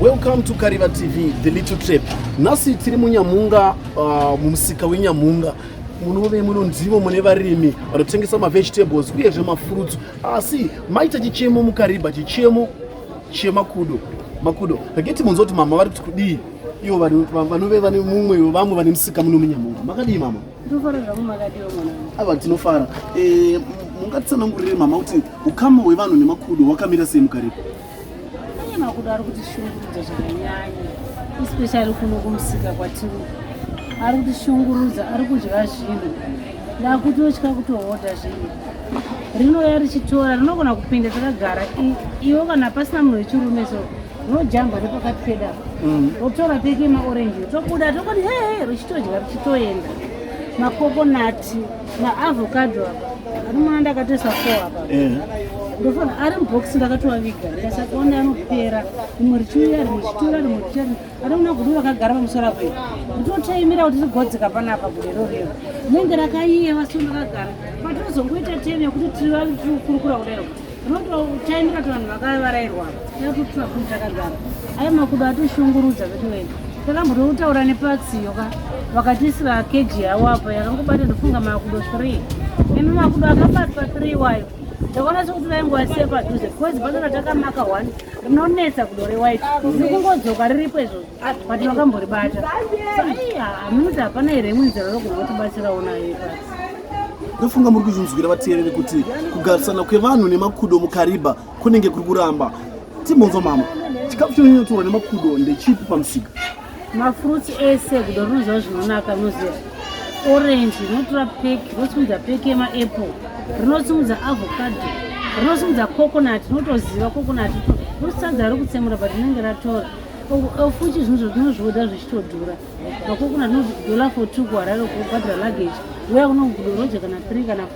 Welcome to Kariva TV, The Little Trip. Nasi tiri munyamunga, mumusika wenyamunga. Munove munonzivo mune varimi vanotengesa vegetables uye zvemafruits. Asi maita chichemo mukariba, chichemo chemakudo. Makudo. Paketi munzoti mama vari kuti kudii? Iyo vanove vane mumwe vamwe vane musika muno munyamunga. Makadii mama? Ndofara zvangu makadiwa mwana. Ava tinofara. Mungatsanangurire mama kuti ukama hwevanhu nemakudo hwakamira sei mukariba? Makudo ari kutishungurudza zvakanyanya, especially kuno kumusika kwatiri. Ari kutishungurudza, ari kudya zvinhu. Ndakutotya kutohodha zvinhu. Rinouya richitora, rinogona kupinda takagara. Iwo kana pasina munhu wechirume so, rinojamba nepakati pedako. Rotora peke maorenji, tobuda tokoti hey, richitodya richitoenda. Makokonati, maavocado apa. Ari mwana ndakatoisa 4 apa. Ndofana ari mubox ndakatovaviga ndasakaona anopera rimwe richiuya rimwe richitora rimwe richitora adamuna gudu rakagara pamusoro pedu nditotaimira kuti rigodzeka panapa gudero rero rinenge rakaiyewa so ndakagara patozongoita teme yekuti tiri kurukura kudaro rinototaimira kuti vanhu vakavarairwa takutura kuti takagara aya makudo atoshungurudza vetoenda takambotoutaura nepaxiyo vakatisira keji yavo apa yakangobata ndofunga makudo 3 ene makudo akabatwa 3 wayo ndakona sokuti vaingoa sepa dhuze because bado takamaka 1 rinonetsa kudore white zikungodzoka riripo izvozvo but vakamboribata hamuti hapana here mwinzira rokunotibatsirawo nayo ipasi. Ndofunga muri kuzvinzwira vateereri kuti kugarisana kwevanhu nemakudo mukariba kunenge kuri kuramba. Timbonzo mama, chikafu chinotorwa nemakudo ndechipi pamusika? Mafruits ese kudo rinoziva zvinonaka rinoziva orange rinotora peki rinosimudza peki yemaapple rinosimudza avocado rinosimudza coconut rinotoziva coconut rosadza ri kutsemura but rinenge ratora fuchi zvinhu zvinozvoda zvichitodhura macoconut $1 for 2 kuharare kubhadhira luggage uya kunogudo roje kana 3 kana 4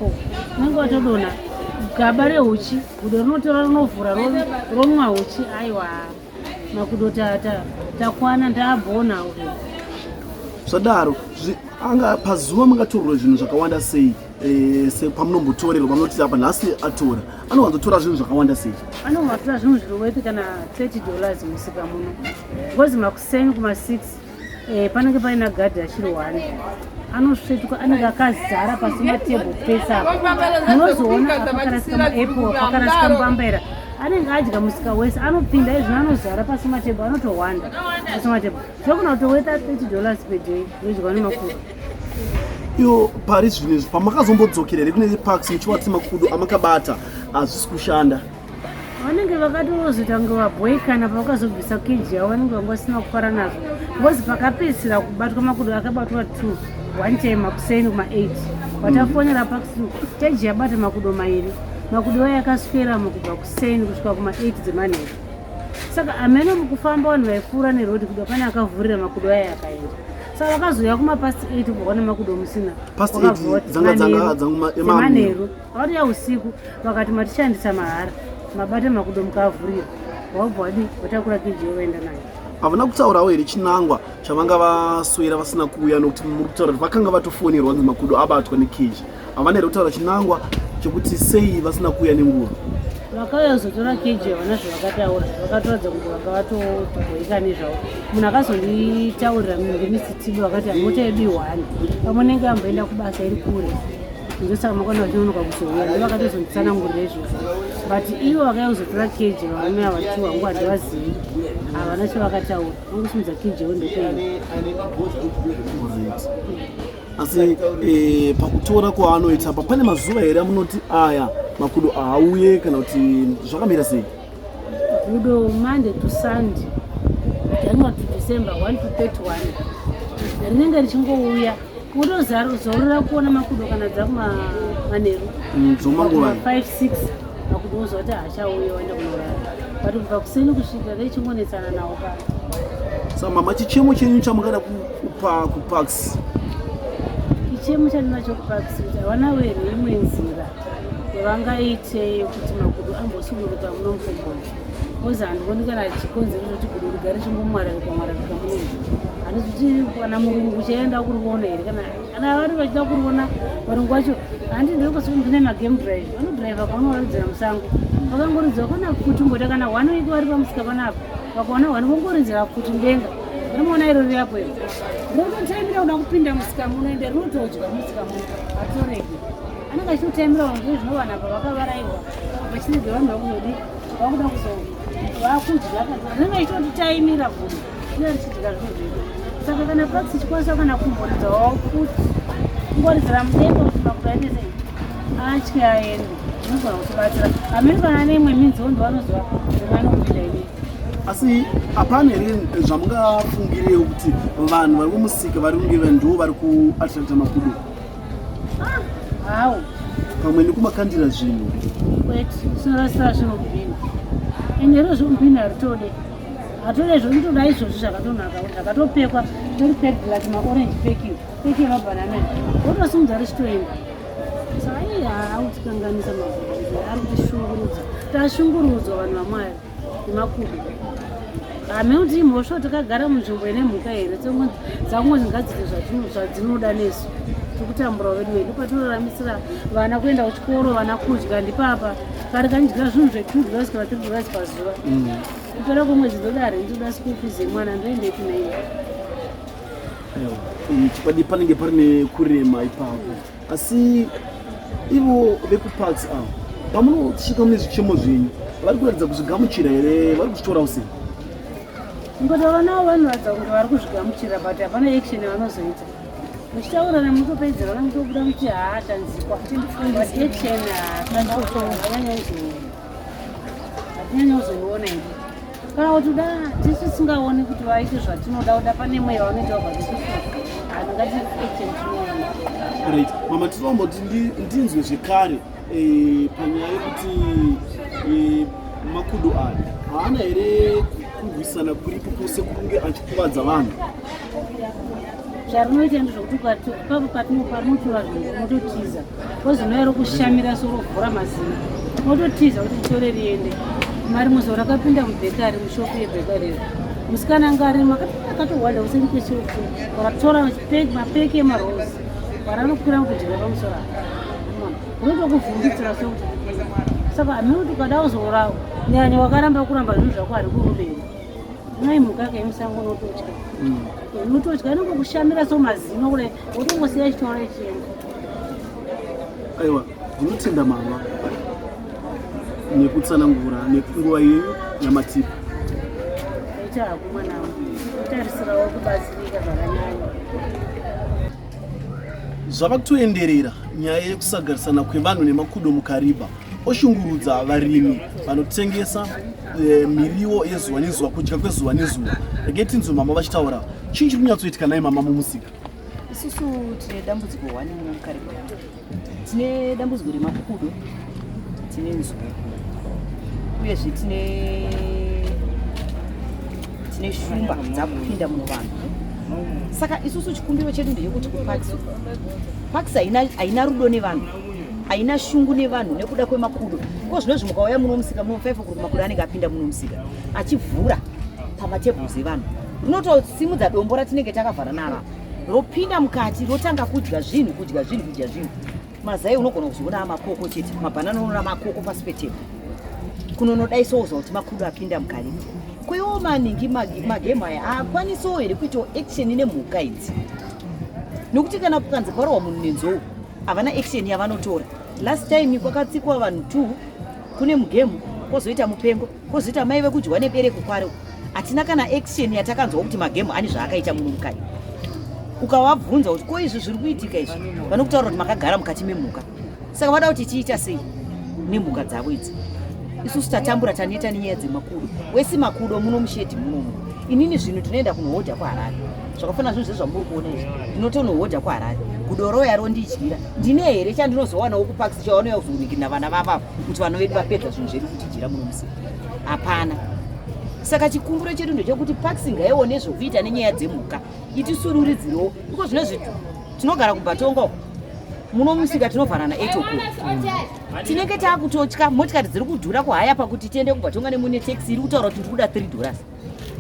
unenge watodona gaba rehuchi gudo rinotora rinovhura ronwa huchi aiwa makudo takwana ndaabona zvadaro anga pazuva mungatorwa zvinhu zvakawanda sei pamunombotorerwa pamunoti apa nhasi atora anowanzotora zvinhu zvakawanda sei? Anowanzotora zvinhu zviri worth kana $30 musika muno because makuseni kuma6 panenge paina gadhi achiri 1 anosvetuka anenge akazara pasi matebho pesa munozoona apakarasika maapple apakarasika mbambaira anenge adya musika wese anopinda izvino anozara pasi matebho anotowanda pasi matebho zvokuna kutoweta $30 per day nodyiwa nemakudo. Iyo pari zvinezvi pamakazombodzokera here kune parks muchiwati makudo amakabata hazvisi kushanda? Vanenge vakatozotanga vabhoikana pavakazobvisa keji yavo vanenge vangosina kufara nazvo because pakapedzisira kubatwa makudo akabatwa 2 one time makuseni kuma8 vatafonera paxiu keji yabata makudo mairi makudo aya yakaswera mukubva kuseni kusvika kuma8 dzemanheru saka amene mukufamba vanhu vaipfuura nerodi kuda pane akavhurira makudo aya yakaenda saka vakazoya kumapast 8 kuona makudo musina dzemanheru vakatoya usiku vakati matishandisa mahara mabate makudo mukavhurira wabva wadi watakura keji yovaenda nayo. Havana kutaurawo here chinangwa chavanga vaswera vasina kuuya nokuti muri kutaura kuti vakanga vatofonerwa kuti makudo abatwa nekeji. Havana here kutaura chinangwa chekuti sei vasina kuuya nenguva? Vakauya kuzotora keji havana zvavakataura vakatoradza kuti vanga vatobhoika nezvavo. Munhu akazonditaurira ngemisitibi vakati hamota yedu 1 pamunenge amboenda kubasa iri kure ndosaka makona vachinonoka kuzouya ndo vakatozonditsanangurira izvozvo but ivo vakauya kuzotora keji varume ava 2 vangu hativazivi havana chavakataura vangosimudza keji yavo ndokuenda. Asi pakutora kwaanoita apa pane mazuva here amunoti aya makudo haauye kana kuti zvakamira sei? Gudo Monday to Sunday January to December 1 to 31 rinenge richingouya kutozorora kuona makudo kana dzakumanheru 5-6 makudo ozoti hachauya waenda kunorara but kubva kuseni kusvika vechingonetsana nawo pano. Saka mama chichemo chenyu chamungada kupa kuparks? Chichemo chandinacho kuparks kuti havana here imwe nzira yavangaite kuti makudo ambosunguruka muno mupfumbuni kozi handikoni kana chikonzero choti gudo rigare chingomwararika muno handizviti kana murungu uchaenda kuri kuona here kana vari vachida kuriona varungu vacho handi ndikosi kune magame drive vanodhiraivha kwavanowaridzira musango vakangoridziwa kana kutumbota kana 1 week vari pamusika panapa vakaona vanhu vongorinzira kuti ndenga rinoona iro riyapo iro rototaimira uda kupinda musika muno ende rinotodya musika muno hatoregi anenge achitotaimira vanhu zvezvinovanha pavakavaraiwa vachinege vanhu vakuzodi vakuda vakudya anenge achitotaimira kuno ine richidya zvinhu zvedu saka kana praxi chikwanisa kana kumboridzawo kuti kumboridzira mudenga kuti makutaitese atye aende zvinogona kutibatsira amene kana neimwe minzondo vanoziva vanokupinda ine asi hapana here zvamungafungirewo kuti vanhu vari kumusika vari kunge ndo vari kuatirata makudo hawo pamwe nekumakandira zvinhu kwete sinorasira zvinhu kubhina ende ro zvekubhina haritode hatode zvokitoda izvozvo zvakatonaka zvakatopekwa tori peked like maorange peki yemabanana wotosimudza richitoenda saka iye hautikanganisa maguzi ari kutishungurudza tashungurudzwa vanhu vamwari nemakudo hameuti imhosvo takagara munzvimbo ine mhuka here dzamwe dzingadzite zvadzinoda nesu tikutambura vedu vedu patinoraramisira vana kuenda kuchikoro vana kudya ndipapa kari kanidya zvinhu zve2 kana 3 pazuva kupera kwemwedzi ndodari ndoda school fees yemwana ndoendei kunaini chipadi panenge parine kurema ipapo asi ivo vekuparks avo pamunosvika mune zvichemo zvenyu vari kuratidza kuzvigamuchira here vari kuchitorawo sei ngotaura navo vanoratidza kuti vari kuzvigamuchira but hapana action vanozoita muchitaura nemutopedzera vanotobuda kuti haatanzikwa but action hatinyanyauzoniona ii kana kuti da tisu tisingaoni kuti vaite zvatinoda kuda pane mweya vanoita vabva haningati action tinoona right mama tinomboti ndinzwe zvekare panyaya yekuti makudo aya haana here kurwisana kuripo kwose kunge achikuvadza vanhu zvarinoita ndezvokuti papo patinotora zvinhu mototiza kozinoero kushamira sorovhura mazina mototiza kuti titore riende mari muzo rakapinda mubhekari mushopu yebhekari musikana ngarima akatowanda kusenge shopu wakatora mapeki emarosi varanokwira kutodhira pamusoro unotokuvhundutsira sokuti saka hamene kuti ukada uzourawo nyanya wakaramba kuramba zvinhu zvako hari kuruberi naimuka kaimusango nototya nototya inokokushamira somazino kule wotongosiya chitoro chienda aiwa ndinotenda mama nekutsanangura nenguva yenyu yamatipa aita hako mwanangu utarisirawo kubatsirika zvakanyanya zvava kutoenderera nyaya yekusagarisana kwevanhu nemakudo mukariba oshungurudza varimi vanotengesa miriwo yezuva nezuva kudya kwezuva nezuva rege tinzwe mama vachitaura chii chiri kunyatsoitika naye mama mumusika isusu tine dambudziko 1 muno mukariba tine dambudziko remakudo tine nzou uyezve tine shumba dzakupinda muvanhu saka isusu chikumbiro chedu ndechekuti kupax haina rudo nevanhu haina shungu nevanhu nekuda kwemakudo ko zvinozvi mukauya muno musika muno 5 kuti makudo anenge apinda muno musika achivhura pamatebhus evanhu rinotosimudza dombo ratinenge takavhara nava ropinda mukati rotanga kudya zvinhu mazai unogona kuzoona makoko chete mabhanana unoona makoko pasi petebho kunonodaisoza kuti makudo apinda mukati kwaiwo maningi magemu aya haakwanisawo here kuitawo action nemhuka idzi nokuti kana kukanzi kwarowa munhu nenzou havana action yavanotora last time kwakatsikwa vanhu 2 kune mugemu kwozoita mupengo kwozoita mai vekudyiwa nebereko kwaro hatina kana action yatakanzwa kuti magemu ane zvaakaita muno mukai ukavabvunza kuti ko izvi zviri kuitika izvi vanokutaura kuti makagara mukati memhuka saka vada kuti tiita sei nemhuka dzavo idzi isusu tatambura tanoita nenyaya dzemakudo wesi makudo muno mushedhi munomu inini zvinhu tinoenda kunohodha kuharare zvakafana zvinhu zvezvamuri kuona izvi ndinotonohodha kuharare gudoro yaro ndidyira ndine here chandinozowanawo kupax chavanouya kuzonikirina vana vavavo kuti vana vedu vapedza zvinhu zvedu kutidyira muno musika hapana saka chikumbiro chedu ndechekuti pax ngaione zvokuita nenyaya dzemhuka itisururidzirewo iko zvinezvi tinogara kubatongo muno musika tinovharana 8 o'clock tinenge taakutotya motikari dziri kudhura kuhaya pakuti tiende kubatonga nemune taxi iri kutaura kuti tiri kuda $3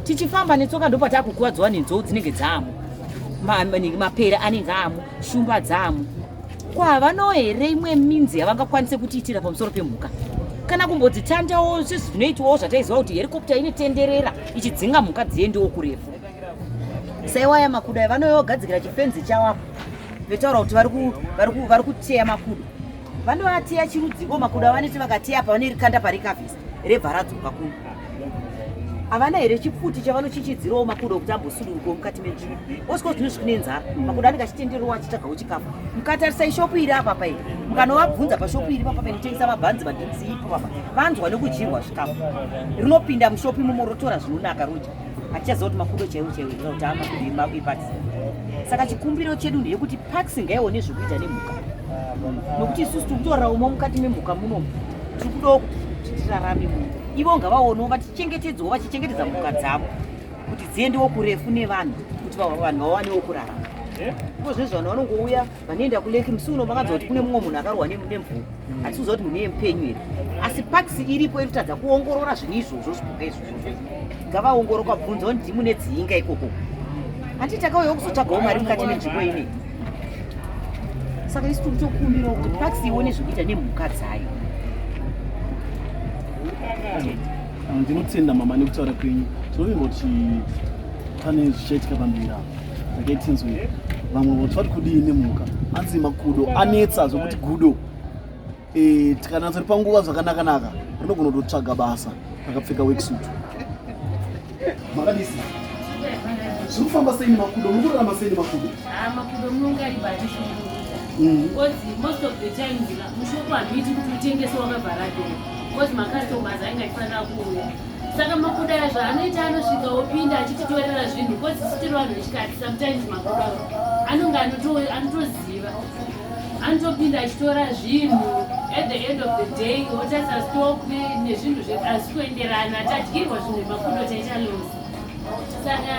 tichifamba netsoka ndopataakukuwadzwa nenzou dzinenge dzaamo mapera anenge amo shumba dzaamo kwavano here imwe minzi yavangakwanise kutiitira pamusoro pemhuka kana kumbodzitandawo zvinoitwawo zvataiziva kuti herikopta inotenderera ichidzinga mhuka dziendewo kurefu. Saiwaya makudo vanogadzikira chifenzi chavo vetaura kuti vari kuteya makudo, vanovateya chirudziko. Makudo avaneti vakateya pa vane rikanda parikavhisa rebva radzoka kuno. Havana here chipfuti chavanochichidzirawo makudo kuti ambosudurukawo mukati menjira. Osiko zvinosvi nenzara, makudo anenge achitendererawo achitsvagawo chikafu. Mukatarisa ishopu iri apa pai, mukanovabvunza pashopu iri papa painotengesa mabhanzi madhimzi ipo papa, vanzwa nekudyirwa zvikafu. Rinopinda mushopu imomo rotora zvinonaka rodya. Achichaziva kuti makudo chaiwo kuti amakudo epakisi. Saka chikumbiro chedu ndeyekuti pakisi ngaione zvekuita nemhuka, nokuti isusu tikutorawo mukati memhuka munomu tiri kudawo kuti tirarame muno. Ivo ngavaonewo vachichengetedzawo vachichengetedza mhuka dzavo kuti dziendewo kurefu nevanhu, kuti vanhu vawanewo kurarama. Iko zvezvo vanhu vanongouya vanoenda kuleki musi uno makanzwa kuti kune mumwe munhu akarohwa nemvuu, hatikuziva kuti munhu yemupenyu here. Asi pakisi iripo irikutadza kuongorora zvinhu izvozvo zvipuka izvozvo. Ngavaongoro kwabvunzawo kuti mune dzinga ikoko. Hati takauyawo kuzotsvagawo mari mukati menzvimbo inei. Saka isi tiri kutokumbirawo kuti pakisi ione zvekuita nemhuka dzayo. Ndinotenda mama nekutaura kwenyu. Tinovinga kuti pane zvichaitika pamberi apa zvakaitinzwe vamwe voti vari kudii nemhuka, anzi makudo anetsa zvokuti gudo tikanatsa ri panguva zvakanaka rinogona kutotsvaga basa rakapfeka worksuit. Makadisi zvinofamba sei nemakudo, munorarama sei nemakudo? Makudo munonga ari batishunguruza because most of the time mushopu handiti kuti utengese wakabvaradhera because macustomers ainge achifanira kuuya. Saka makudo aya zvaanoita anosvika opinda achititorera zvinhu because isitiri vanhu vechikati. Sometimes makudo anonge anotoziva, anotopinda achitora zvinhu. At the end of the day otasa stock nezvinhu hazisi kuenderana, tadyirwa zvinhu makudo taita losi. Saka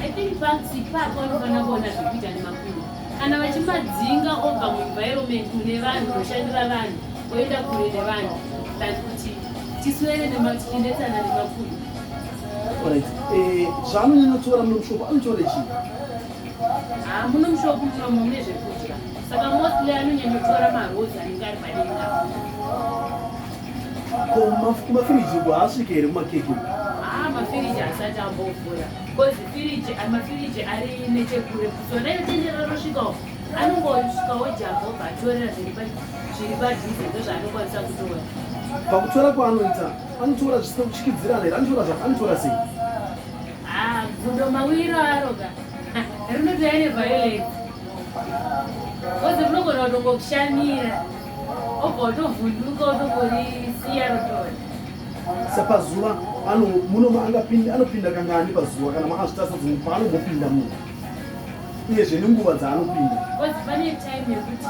I think banks ipapo vanofanira kuona zvekuita nemakudo. Kana vachimadzinga obva muenvironment mune vanhu noshandira vanhu oenda kure nevanhu than kuti tiswere tichindetsana nemakudo. Zvaanonyanya muno mushopu anotora chii? Muno mushopu munomu mune zvekudya, saka mostly anonyanyotora marozi anenge ari padenga. Kumafiriji haasvike here kumakeke? Mafiriji asati ambovhura because mafiriji ari nechekure kusona inotendera rosvikawo anongosvikawo jabhobha atorera zviri padhuze ndozvaanokwanisa kutora. Pakutora kwaanoita anotora zvisina kushikidzirana here? Anotora sei? Gudo mawiro aroga rinotoya neviolence because rinogona kutongokushamira obva utovhunduka utongorisiya rotora. Sapazuva anopinda kangani pazuva kana maazvitasa dzimwe paanombopinda munhu uyezve nenguva dzaanopinda? Pane time yekuti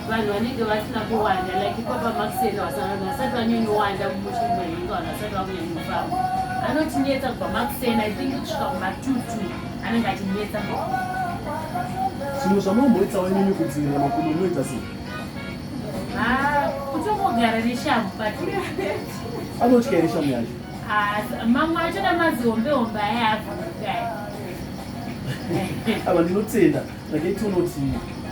vanhu vanenge vasina kuwanda like ipapa makusena vanhu vasati vanyanyowanda mumuchimahinga, vanhu vasati vakunyanyofamba anotinetsa kubva makusena. I think kusvika kumatutu anenge achinetsa. Zvimwe zvamunomboitsa wanyanya kudzivirira makudo munoita sei? Kutongogara neshamhu pati Anotya here shamhu yacho? Mamwe acho namazihombe-hombe ayavhurukaya. Ava ndinotenda ndakaitonoti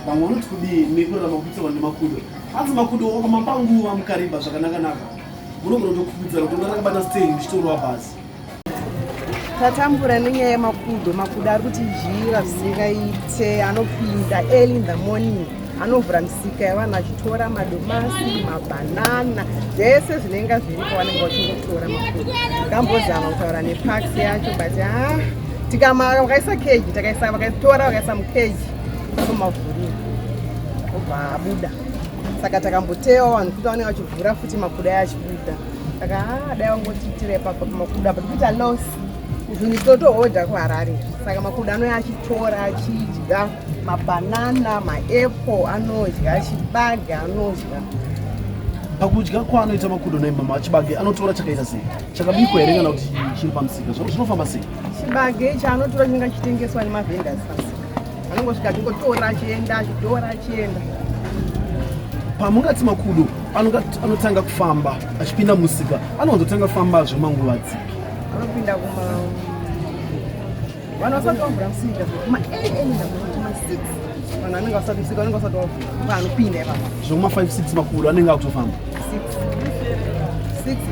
vamwe vanoti kudii mekurarama kuitwa nemakudo. Anzi makudo mapanguva mukareba zvakanaka munogona kutokwidzana kuti ungarakabata stendi muchitorwa bhazi. Tatambura nenyaya yemakudo. Makudo ari kuti zviva zvisingaite, anopinda early in the morning, anovhura misika yavanhu achitora madomasi, mabhanana, zvese zvinenge zviripo vanenge vachingotora makudo. Ndakambozama kutaura nepakisi yacho but vakaisa keji, vakaitora vakaisa mukeji vomavhurira obva abuda. Saka takambotewa vanhu kuti vanenge vachivhura futi makudo aya achibuda. Saka dai vangotiitira ipapo pamakudo apa tikuita loss zvinhu totohodha kuharare. Saka makudo anouya achitora achidya mabhanana, maapple anodya, chibage anodya. Pakudya kwaanoita makudo naimama chibage anotora chakaita sei? Chakabikwa here kana kuti chiri pamusika? Zvinofamba sei? Chibage ichi anotora chinenge achitengeswa nemavhendas pasika. Anongosvika achingotora achienda achitora achienda. Pamungati makudo anotanga kufamba achipinda musika anowanzotanga kufamba zvemanguva dzipi? Anopinda vanhu vasati vavhura musika kuma-6 vanhu vanenge vasati musika vanenge vasati vavhura vanopinda ipapa zvekuma 5-6 makudo anenge akutofamba. 6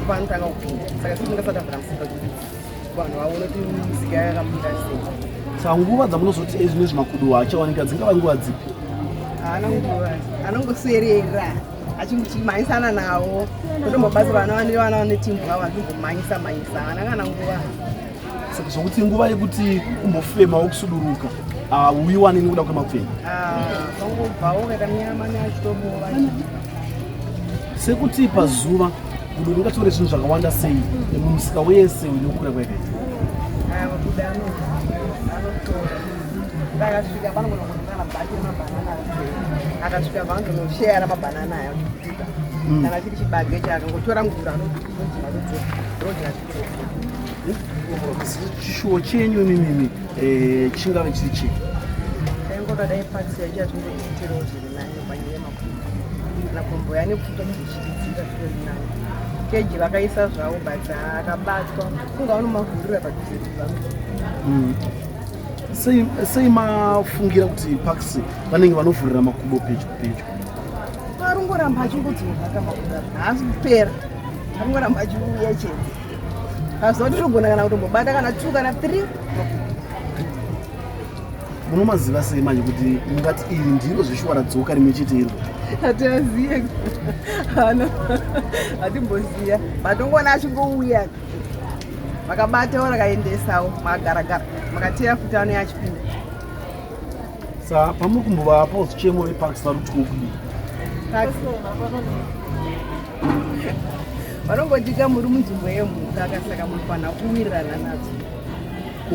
panotanga kupinda saka tisingasati avhura musika kuti vanhu vaone kuti misika yakamira sei. Saka nguva dzamunozoti ezvine zvimakudo achawanika dzingava nguva dzipi? Haana nguva anongoserera achimhanyisana navo totombobasa vana vane timu vavo achimbomhanyisa haana kana nguva. Saka zvokuti nguva yekuti umbofema wokusuduruka uiwani nekuda kwemakufema vangobvawo kaita nyama neachitobova sekuti pazuva kudo ringatore zvinhu zvakawanda sei mumusika wese unokura kwakaita makudo anotora akasvika panogona kuaa bhaki remabhanana akasvika vandonoshera mabhanana aya kana chiri chibage chakangotora ngura rodya chishuwo chenyu mimimi chingave chiri chii taingoda dai pakisi yachiachimboitirawo zviri nayo panyaya yemakudo kana kombo yane pfuta muzvichidzira zviro zvinayo keji vakaisa zvavo but akabatwa kunga vanomavhurira padhuze sei mafungira kuti pakisi vanenge vanovhurira makudo pedyo pedyo? arongoramba achingodzoraka makudo haasi kupera arongoramba achiuya chete azoti rinogona kana kutombobata kana 2 kana 3 munomaziva sei manje kuti mungati iri ndiro zvishwara dzoka rimwe chete iro? hatiazive hatimboziva matongona achingouya makabatawo rakaendesawo magaragara makateya futi ano yachipinda. Saka pamuri kumbova pauzvichemo vepakisi vari kuti kokudii? vanongotika muri munzvimbo yemhuka saka munofanira kuwirirana nadzo.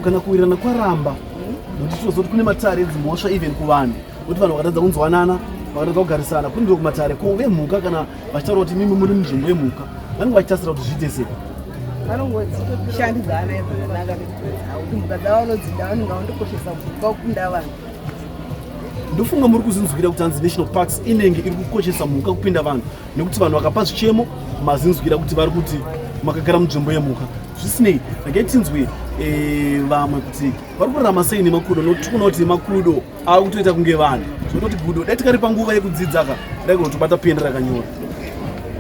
Kana kuwirirana kwaramba nokuti tinozoti kune matare edzimhosva even kuvanhu kuti vanhu vakatadza kunzwanana vakatadza kugarisana kundiwo kumatare ko vemhuka kana vachitaura kuti mimi muri munzvimbo yemhuka vanenge vachitasira kuti zviite sei? vanongoshandidzana zvakanaka kuti mhuka dzavanodzida vanenge vandokoshesa mhuka kukunda vanhu. Ndofunga muri kuzinzwira kuti hanzi national parks inenge iri kukoshesa mhuka kupinda vanhu nekuti vanhu vakapa zvichemo mazinzwira kuti vari kuti makagara munzvimbo yemhuka. Zvisinei regai tinzwe vamwe kuti vari kurarama sei nemakudo nokuti kuona kuti makudo ava kutoita kunge vanhu zvototi gudo dai tikari panguva yekudzidza ka dai kunotobata pende rakanyora.